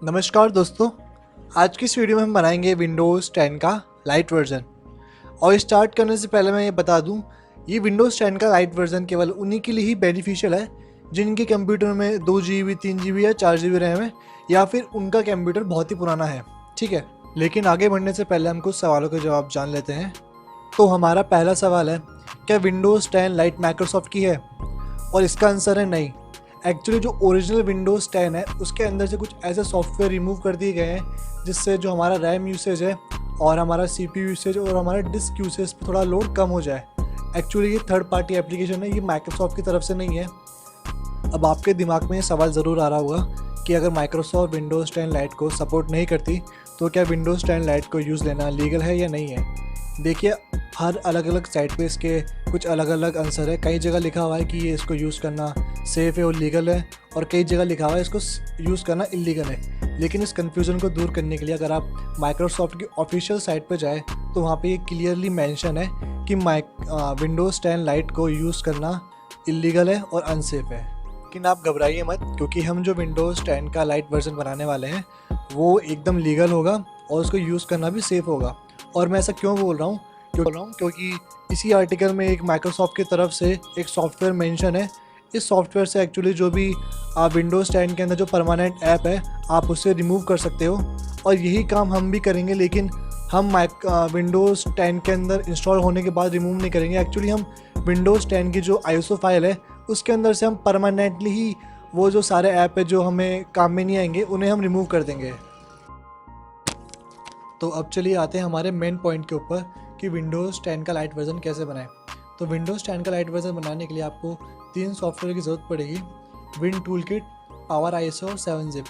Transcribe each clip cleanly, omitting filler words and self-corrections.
नमस्कार दोस्तों। आज की इस वीडियो में हम बनाएंगे विंडोज़ 10 का लाइट वर्जन। और स्टार्ट करने से पहले मैं ये बता दूं, ये विंडोज़ 10 का लाइट वर्जन केवल उन्हीं के लिए ही बेनिफिशियल है जिनके कंप्यूटर में 2 GB 3 GB या 4 GB रैम है, या फिर उनका कंप्यूटर बहुत ही पुराना है। ठीक है, लेकिन आगे बढ़ने से पहले हम कुछ सवालों के जवाब जान लेते हैं। तो हमारा पहला सवाल है, क्या विंडोज़ 10 लाइट माइक्रोसॉफ्ट की है? और इसका आंसर है नहीं। एक्चुअली जो ओरिजिनल विंडोज़ 10 है उसके अंदर से कुछ ऐसे सॉफ्टवेयर रिमूव कर दिए गए हैं जिससे जो हमारा रैम यूसेज है और हमारा CPU यूसेज और हमारा डिस्क यूसेज पर थोड़ा लोड कम हो जाए। एक्चुअली ये थर्ड पार्टी एप्लीकेशन है, ये माइक्रोसॉफ्ट की तरफ से नहीं है। अब आपके दिमाग में ये सवाल ज़रूर आ रहा होगा कि अगर माइक्रोसॉफ्ट विंडोज़ 10 लाइट को सपोर्ट नहीं करती तो क्या विंडोज़ 10 लाइट को यूज़ लेना लीगल है या नहीं है। देखिए, हर अलग अलग साइट पे इसके कुछ अलग अलग आंसर है। कई जगह लिखा हुआ है कि ये इसको यूज़ करना सेफ़ है और लीगल है, और कई जगह लिखा हुआ है इसको यूज़ करना इलीगल है। लेकिन इस कन्फ्यूज़न को दूर करने के लिए अगर आप माइक्रोसॉफ्ट की ऑफिशियल साइट पर जाए तो वहाँ पे ये क्लियरली मेंशन है कि विंडोज़ 10 लाइट को यूज़ करना इलीगल है और अनसेफ है। लेकिन आप घबराइए मत, क्योंकि हम जो विंडोज़ 10 का लाइट वर्जन बनाने वाले हैं वो एकदम लीगल होगा और उसको यूज़ करना भी सेफ़ होगा। और मैं ऐसा क्यों बोल रहा हूँ? क्योंकि इसी आर्टिकल में एक माइक्रोसॉफ्ट की तरफ से एक सॉफ्टवेयर मेंशन है। इस सॉफ्टवेयर से एक्चुअली जो भी विंडोज़ 10 के अंदर जो परमानेंट ऐप है आप उसे रिमूव कर सकते हो, और यही काम हम भी करेंगे। लेकिन हम विंडोज़ 10 के अंदर इंस्टॉल होने के बाद रिमूव नहीं करेंगे। एक्चुअली हम विंडोज़ 10 की जो ISO फाइल है उसके अंदर से हम परमानेंटली ही वो जो सारे ऐप है जो हमें काम में नहीं आएंगे उन्हें हम रिमूव कर देंगे। तो अब चलिए आते हैं हमारे मेन पॉइंट के ऊपर कि विंडोज़ 10 का लाइट वर्जन कैसे बनाएं। तो विंडोज़ 10 का लाइट वर्जन बनाने के लिए आपको 3 सॉफ्टवेयर की ज़रूरत पड़ेगी: विन टूलकिट, पावर ISO और 7-zip।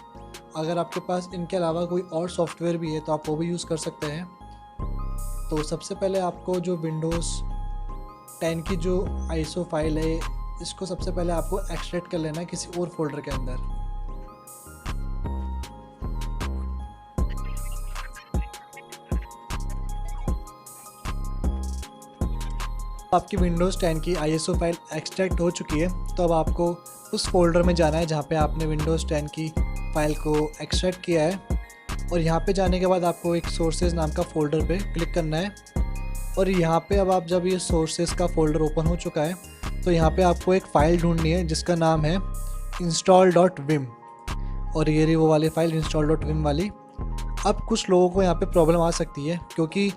अगर आपके पास इनके अलावा कोई और सॉफ्टवेयर भी है तो आप वो भी यूज़ कर सकते हैं। तो सबसे पहले आपको जो विंडोज़ 10 की जो ISO फाइल है इसको सबसे पहले आपको एक्सट्रैक्ट कर लेना है किसी और फोल्डर के अंदर। आपकी विंडोज़ 10 की ISO फाइल एक्सट्रैक्ट हो चुकी है, तो अब आपको उस फोल्डर में जाना है जहाँ पे आपने विंडोज़ 10 की फ़ाइल को एक्सट्रैक्ट किया है। और यहाँ पे जाने के बाद आपको एक सोर्सेज नाम का फ़ोल्डर पे क्लिक करना है। और यहाँ पे अब आप जब ये सोर्सेज का फ़ोल्डर ओपन हो चुका है तो यहाँ पे आपको एक फ़ाइल ढूंढनी है जिसका नाम है install.vim। और ये रही वो वाली फ़ाइल install.vim वाली। अब कुछ लोगों को यहाँ पे प्रॉब्लम आ सकती है, क्योंकि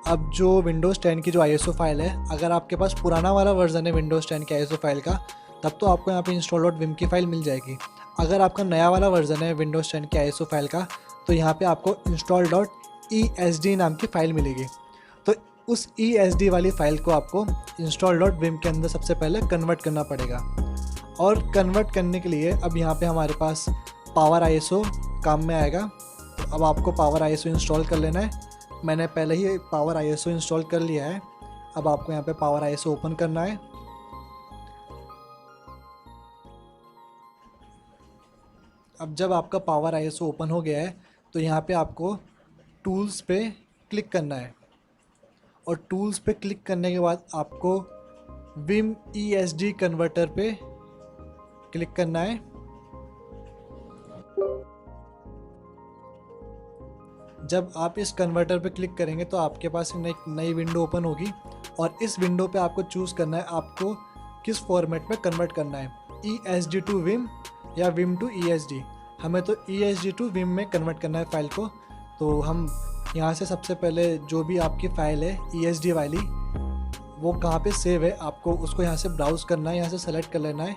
अब जो विंडोज़ 10 की जो ISO फाइल है, अगर आपके पास पुराना वाला वर्जन है विंडोज़ 10 की ISO फाइल का तब तो आपको यहाँ पे install.vim की फ़ाइल मिल जाएगी। अगर आपका नया वाला वर्जन है विंडोज़ 10 की ISO फाइल का तो यहाँ पे आपको install.esd नाम की फ़ाइल मिलेगी। तो उस ESD वाली फ़ाइल को आपको install.vim के अंदर सबसे पहले कन्वर्ट करना पड़ेगा। और कन्वर्ट करने के लिए अब यहाँ पे हमारे पास पावर ISO काम में आएगा। तो अब आपको पावर ISO इंस्टॉल कर लेना है। मैंने पहले ही पावर ISO इंस्टॉल कर लिया है। अब आपको यहाँ पे पावर ISO ओपन करना है। अब जब आपका पावर ISO ओपन हो गया है तो यहाँ पे आपको टूल्स पे क्लिक करना है, और टूल्स पे क्लिक करने के बाद आपको विम ESD कन्वर्टर पे क्लिक करना है। जब आप इस कन्वर्टर पे क्लिक करेंगे तो आपके पास एक नई विंडो ओपन होगी, और इस विंडो पे आपको चूज़ करना है आपको किस फॉर्मेट में कन्वर्ट करना है, ESD टू विम या विम टू ESD। हमें तो ESD टू विम में कन्वर्ट करना है फ़ाइल को। तो हम यहाँ से सबसे पहले जो भी आपकी फ़ाइल है ESD वाली वो कहाँ पे सेव है आपको उसको यहाँ से ब्राउज़ करना है। यहाँ से सेलेक्ट कर लेना है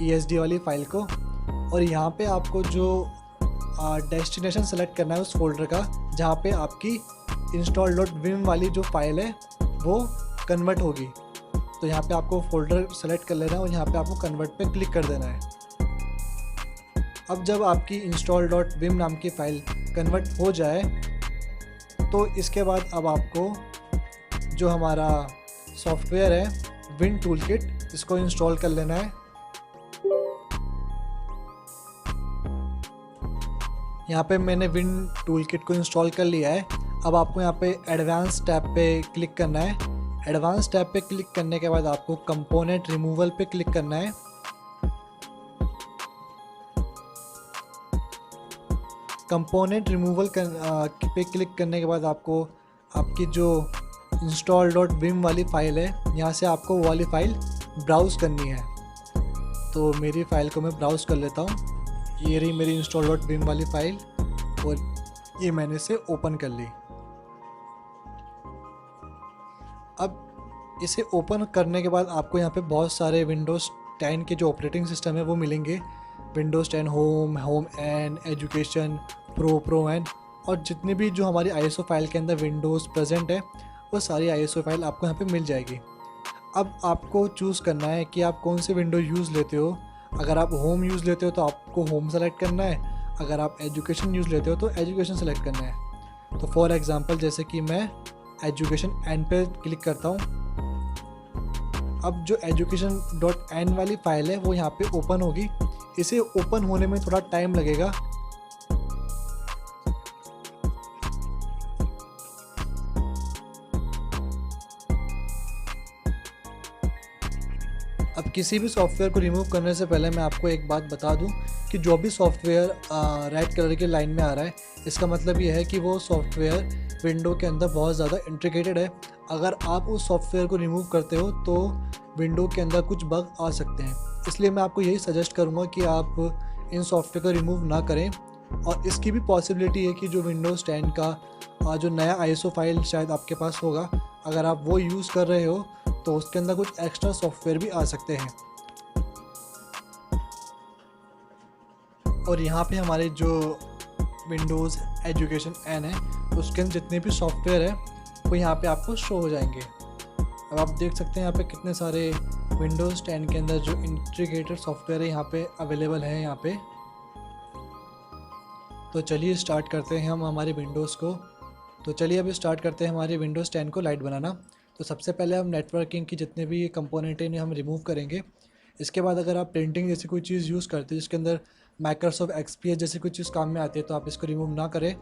ESD वाली फ़ाइल को, और यहाँ पे आपको जो डेस्टिनेशन सेलेक्ट करना है उस फोल्डर का जहाँ पे आपकी install.vim वाली जो फाइल है वो कन्वर्ट होगी। तो यहाँ पे आपको फोल्डर सेलेक्ट कर लेना है और यहाँ पे आपको कन्वर्ट पे क्लिक कर देना है। अब जब आपकी install.vim नाम की फ़ाइल कन्वर्ट हो जाए तो इसके बाद अब आपको जो हमारा सॉफ्टवेयर है विन टूलकिट इसको इंस्टॉल कर लेना है। यहाँ पे मैंने विन टूलकिट को इंस्टॉल कर लिया है। अब आपको यहाँ पे एडवांस टैब पे क्लिक करना है। एडवांस टैब पे क्लिक करने के बाद आपको कंपोनेंट रिमूवल पे क्लिक करना है। कंपोनेंट रिमूवल पे क्लिक करने के बाद आपको आपकी जो install.vim वाली फ़ाइल है, यहाँ से आपको वो वाली फ़ाइल ब्राउज़ करनी है। तो मेरी फ़ाइल को मैं ब्राउज़ कर लेता हूँ। ये रही मेरी install.vim वाली फ़ाइल और ये मैंने इसे ओपन कर ली। अब इसे ओपन करने के बाद आपको यहाँ पे बहुत सारे विंडोज़ 10 के जो ऑपरेटिंग सिस्टम है वो मिलेंगे। Windows 10 home, home N, education, pro N, और जितने भी जो हमारी ISO फाइल के अंदर विंडोज़ प्रेजेंट है वो सारी ISO फाइल आपको यहाँ पे मिल जाएगी। अब आपको चूज़ करना है कि आप कौन से विंडो यूज़ लेते हो। अगर आप होम यूज़ लेते हो तो आपको होम सेलेक्ट करना है, अगर आप एजुकेशन यूज़ लेते हो तो एजुकेशन सेलेक्ट करना है। तो फॉर एग्ज़ाम्पल जैसे कि मैं एजुकेशन एन पे क्लिक करता हूँ। अब जो education.n वाली फ़ाइल है वो यहाँ पे ओपन होगी। इसे ओपन होने में थोड़ा टाइम लगेगा। अब किसी भी सॉफ्टवेयर को रिमूव करने से पहले मैं आपको एक बात बता दूं कि जो भी सॉफ्टवेयर रेड कलर के लाइन में आ रहा है, इसका मतलब ये है कि वो सॉफ्टवेयर विंडो के अंदर बहुत ज़्यादा इंटीग्रेटेड है। अगर आप उस सॉफ्टवेयर को रिमूव करते हो तो विंडो के अंदर कुछ बग आ सकते हैं। इसलिए मैं आपको यही सजेस्ट करूँगा कि आप इन सॉफ्टवेयर को रिमूव ना करें। और इसकी भी पॉसिबिलिटी है कि जो विंडोज़ 10 का जो नया ISO फाइल शायद आपके पास होगा, अगर आप वो यूज़ कर रहे हो तो उसके अंदर कुछ एक्स्ट्रा सॉफ्टवेयर भी आ सकते हैं। और यहाँ पे हमारे जो विंडोज़ एजुकेशन एन है उसके अंदर जितने भी सॉफ्टवेयर है वो यहाँ पे आपको शो हो जाएंगे। अब आप देख सकते हैं यहाँ पे कितने सारे विंडोज़ 10 के अंदर जो इंटीग्रेटेड सॉफ्टवेयर है यहाँ पे अवेलेबल है यहाँ पे। तो चलिए स्टार्ट करते हैं हम हमारे विंडोज़ को। तो चलिए अभी स्टार्ट करते हैं हमारे विंडोज़ 10 को लाइट बनाना। तो सबसे पहले हम नेटवर्किंग की जितने भी कंपोनेंट हैं हम रिमूव करेंगे। इसके बाद अगर आप प्रिंटिंग जैसी कोई चीज़ यूज़ करते हैं जिसके अंदर माइक्रोसॉफ्ट XPS जैसी कोई चीज़ काम में आती है तो आप इसको रिमूव ना करें।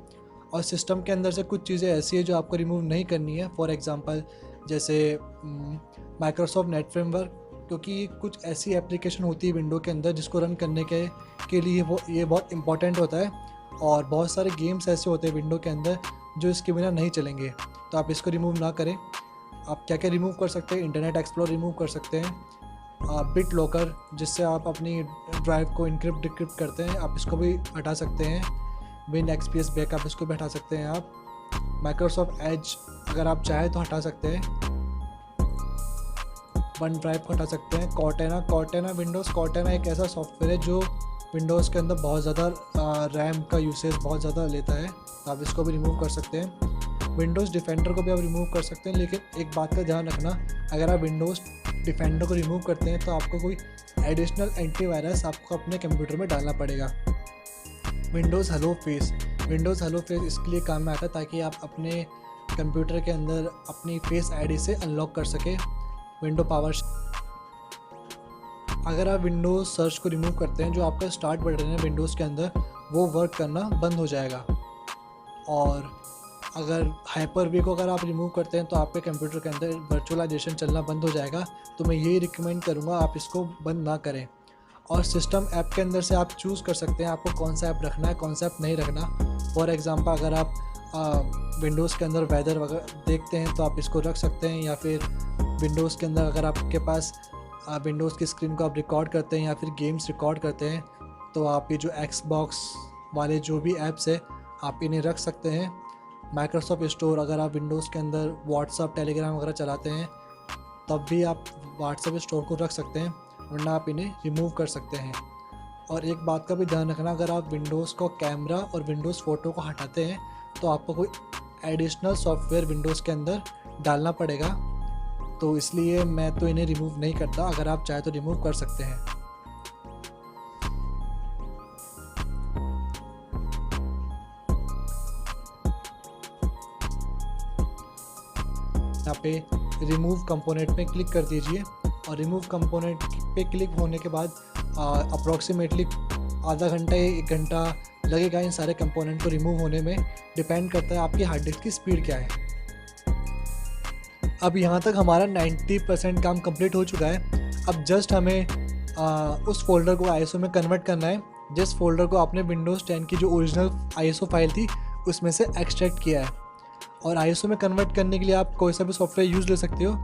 और सिस्टम के अंदर से कुछ चीज़ें ऐसी है जो आपको रिमूव नहीं करनी है। फॉर एग्ज़ाम्पल जैसे माइक्रोसॉफ्ट नेट फ्रेमवर्क, क्योंकि कुछ ऐसी एप्लीकेशन होती है विंडो के अंदर जिसको रन करने के लिए ये बहुत इंपॉर्टेंट होता है। और बहुत सारे गेम्स ऐसे होते हैं विंडो के अंदर जो इसके बिना नहीं चलेंगे, तो आप इसको रिमूव ना करें। आप क्या क्या रिमूव कर सकते हैं, इंटरनेट एक्सप्लोर रिमूव कर सकते हैं, बिट लॉकर जिससे आप अपनी ड्राइव को इनक्रिप्ट डिक्रिप्ट करते हैं, आप इसको भी हटा सकते हैं। WinXPS बैकअप इसको भी हटा सकते हैं आप। माइक्रोसॉफ्ट एज अगर आप चाहें तो हटा सकते हैं। वन ड्राइव को हटा सकते हैं। कॉर्टेना विंडोज़ कॉर्टेना एक ऐसा सॉफ्टवेयर है जो विंडोज़ के अंदर बहुत ज़्यादा रैम का यूसेज बहुत ज़्यादा लेता है, तो आप इसको भी रिमूव कर सकते हैं। विंडोज़ डिफेंडर को भी आप रिमूव कर सकते हैं, लेकिन एक बात का ध्यान रखना, अगर आप विंडोज़ डिफेंडर को रिमूव करते हैं तो आपको कोई एडिशनल एंटीवायरस आपको अपने कंप्यूटर में डालना पड़ेगा। विंडोज़ हेलो फेस इसके लिए काम में आता है ताकि आप अपने कंप्यूटर के अंदर अपनी फेस आईडी से अनलॉक कर सके विंडो पावर। अगर आप विंडोज़ सर्च को रिमूव करते हैं, जो आपका स्टार्ट बटन है विंडोज़ के अंदर वो वर्क करना बंद हो जाएगा। और अगर हाइपर-वी को अगर आप रिमूव करते हैं तो आपके कंप्यूटर के अंदर वर्चुअलाइजेशन चलना बंद हो जाएगा। तो मैं यही रिकमेंड करूँगा आप इसको बंद ना करें। और सिस्टम ऐप के अंदर से आप चूज़ कर सकते हैं आपको कौन सा ऐप रखना है, कौन सा ऐप नहीं रखना। फॉर एग्ज़ाम्पल अगर आप विंडोज़ के अंदर वेदर वगैरह देखते हैं तो आप इसको रख सकते हैं, या फिर विंडोज़ के अंदर अगर आपके पास विंडोज़ की स्क्रीन को आप रिकॉर्ड करते हैं या फिर गेम्स रिकॉर्ड करते हैं तो आप ये जो Xbox वाले जो भी ऐप्स है आप इन्हें रख सकते हैं। माइक्रोसॉफ्ट स्टोर अगर आप विंडोज़ के अंदर व्हाट्सअप, टेलीग्राम वगैरह चलाते हैं तब भी आप व्हाट्सअप स्टोर को रख सकते हैं, वरना आप इन्हें रिमूव कर सकते हैं। और एक बात का भी ध्यान रखना, अगर आप विंडोज़ को कैमरा और विंडोज़ फ़ोटो को हटाते हैं तो आपको कोई एडिशनल सॉफ्टवेयर विंडोज़ के अंदर डालना पड़ेगा। तो इसलिए मैं तो इन्हें रिमूव नहीं करता, अगर आप चाहे तो रिमूव कर सकते हैं। यहाँ पे रिमूव कंपोनेंट पे क्लिक कर दीजिए और रिमूव कंपोनेंट पे क्लिक होने के बाद अप्रॉक्सीमेटली आधा घंटा या 1 घंटा लगेगा इन सारे कंपोनेंट को रिमूव होने में। डिपेंड करता है आपकी हार्ड डिस्क की स्पीड क्या है। अब यहाँ तक हमारा 90% काम कंप्लीट हो चुका है। अब जस्ट हमें उस फोल्डर को ISO में कन्वर्ट करना है जिस फोल्डर को आपने विंडोज़ 10 की जो ओरिजिनल ISO फाइल थी उसमें से एक्सट्रैक्ट किया है। और ISO में कन्वर्ट करने के लिए आप कोई सा भी सॉफ्टवेयर यूज़ ले सकते हो,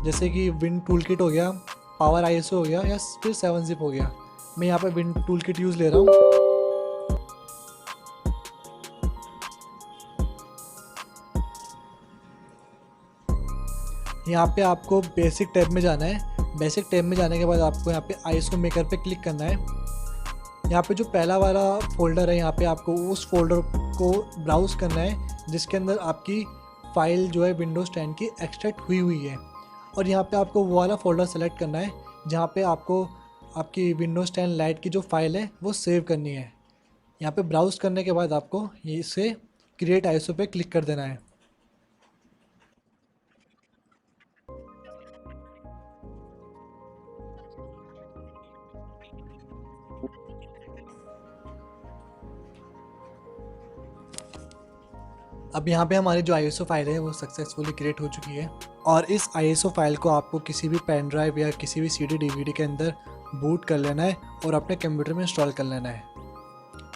जैसे कि विन टूल किट हो गया, पावर ISO हो गया या फिर 7-zip हो गया। मैं यहाँ पे विन टूल किट यूज़ ले रहा हूँ। यहाँ पे आपको बेसिक टैब में जाना है। बेसिक टैब में जाने के बाद आपको यहाँ पे ISO मेकर पे क्लिक करना है। यहाँ पे जो पहला वाला फोल्डर है, यहाँ पे आपको उस फोल्डर को ब्राउज़ करना है जिसके अंदर आपकी फ़ाइल जो है विंडोज़ 10 की एक्सट्रैक्ट हुई है। और यहाँ पे आपको वो वाला फोल्डर सेलेक्ट करना है जहाँ पे आपको आपकी विंडोज़ 10 लाइट की जो फाइल है वो सेव करनी है। यहाँ पे ब्राउज़ करने के बाद आपको इसे क्रिएट ISO पे क्लिक कर देना है। अब यहाँ पे हमारी जो ISO फाइल है वो सक्सेसफुली क्रिएट हो चुकी है। और इस ISO फाइल को आपको किसी भी पेन ड्राइव या किसी भी CD DVD के अंदर बूट कर लेना है और अपने कंप्यूटर में इंस्टॉल कर लेना है।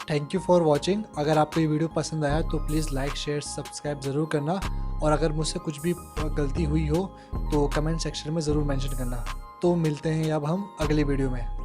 Thank you for watching. अगर आपको ये वीडियो पसंद आया तो प्लीज़ लाइक शेयर सब्सक्राइब ज़रूर करना, और अगर मुझसे कुछ भी गलती हुई हो तो कमेंट सेक्शन में ज़रूर मेंशन करना। तो मिलते हैं अब हम अगली वीडियो में।